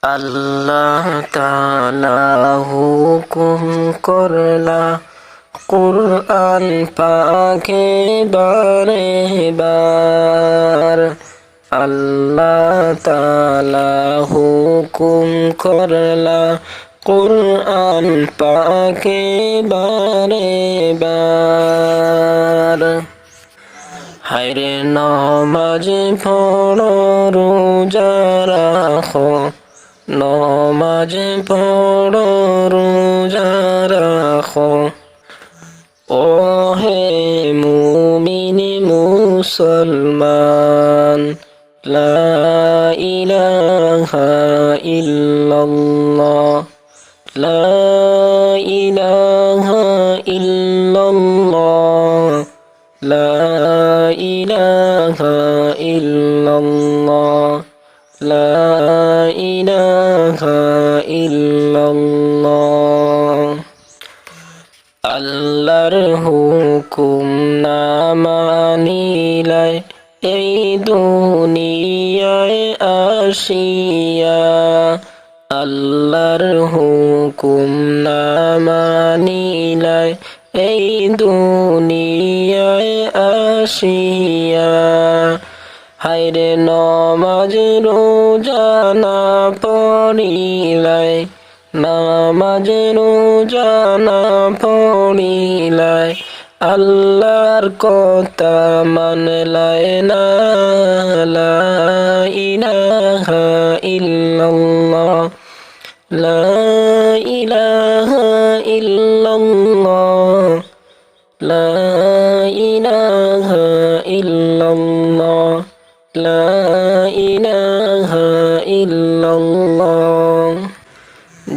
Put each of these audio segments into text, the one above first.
আল্লাহ তাআলা হুকুম করলা কুরআন পাকে বারে বার। আল্লাহ তাআলা হুকুম করলা কুরআন পাকে বারে বার। হায়রে নামাজ পড়ো রোজা রাখো, নামাজ পড়ো রোজা রাখো, ও হে মুমিন মুসলমান। লা ইলাহা ইল্লাল্লাহ, লা ইলাহা ইল্লাল্লাহ, লা ইলাহা ইল্লাল্লাহ, লা ইলাহা ইল্লাল্লাহ। আল্লাহর হুকুম না মানিলে এই দুনিয়ায় আসিয়া, আল্লাহর হুকুম না মানিলে এই দুনিয়ায় আসিয়া। হায়রে নামাজ রোজা না পড়িলে, নামাজ রোজা না পড়িলে আল্লাহর কথা মানলাই না। লা ইলাহা ইল্লাল্লাহ, লা ইলাহা ইল্লাল্লাহ, লা ইলাহা ইল্লাল্লাহ, লা ইলাহা ইল্লাল্লাহ।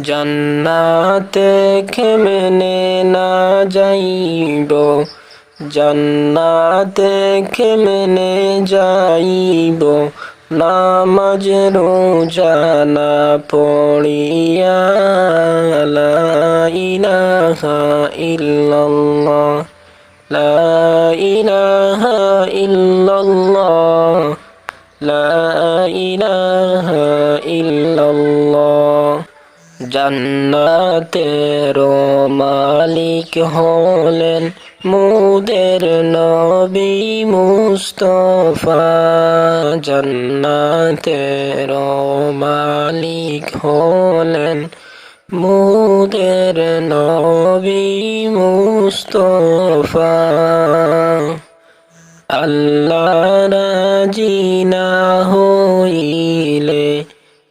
জান্নাতে কেমনে না যাইব, জান্নাতে কেমনে যাইব নামাজ রোজা না পড়িয়া। লা ইলাহা ইল্লাল্লাহ, লা ইলাহা ইল্লাল্লাহ, লা ইলাহা ইল্লাল্লাহ। জান্নাতের মালিক হলেন মোদের নবী মুস্তাফা, জান্নাতের মালিক হলেন মোদের নবী মুস্তাফা। আল্লাহ রাজি না হইলে,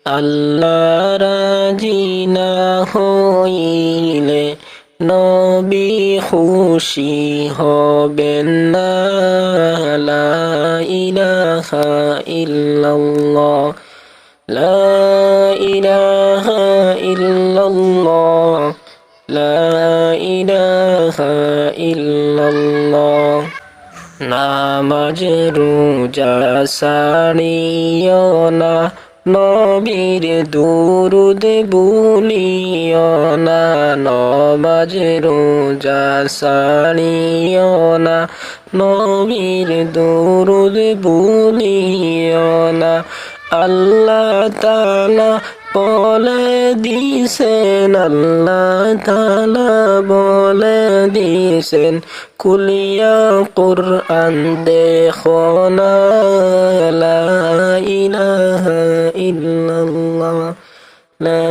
আল্লাহ রাজি না হইলে নবী খুশি হবেন না। লা ইলাহা ইল্লাল্লাহ, লা ইলাহা ইল্লাল্লাহ, লা ইলাহা ইল্লাল্লাহ। নামাজ রোজা ছাড়িও না, নবীর দুরুদ ভুলিও না। নামাজ রোজা ছাড়িও না, নবীর দুরুদ ভুলিও না। আল্লাহ তাআলা বলে দিছেন, আল্লাহ তাআলা বলে দিছেন কুলিয়া কুরআন দেখো না। লা ইলাহা ইল্লাল্লাহ, লা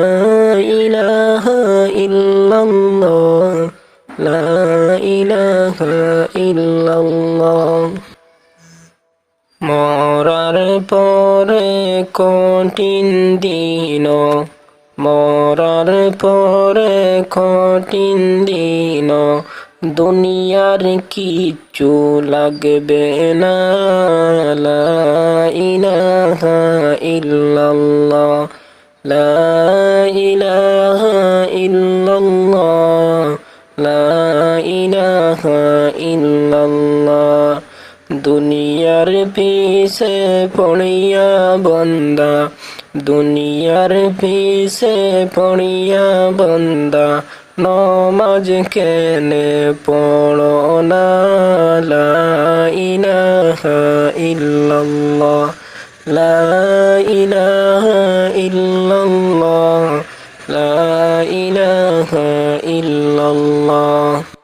ইলাহা ইল্লাল্লাহ, লা ইলাহা ইল্লাল্লাহ। মরার পরে কঠিন দিন, মরার পরে কঠিন দিন, দুনিয়ার কিচ্ছু লাগবে না। লা ইলাহা ইল্লাল্লাহ, লা ইলাহা ইল্লাল্লাহ, লা ইলাহা ইল্লাল্লাহ। দুনিয়ার পিছে পড়িয়া বন্দা, দুনিয়ার পিছে পড়িয়া বন্দা নমাজ কেনে পড়ো না। লা ইলাহা ইল্লাল্লাহ, লা ইলাহা ইল্লাল্লাহ লা ইলাহা ইল্লাল্লাহ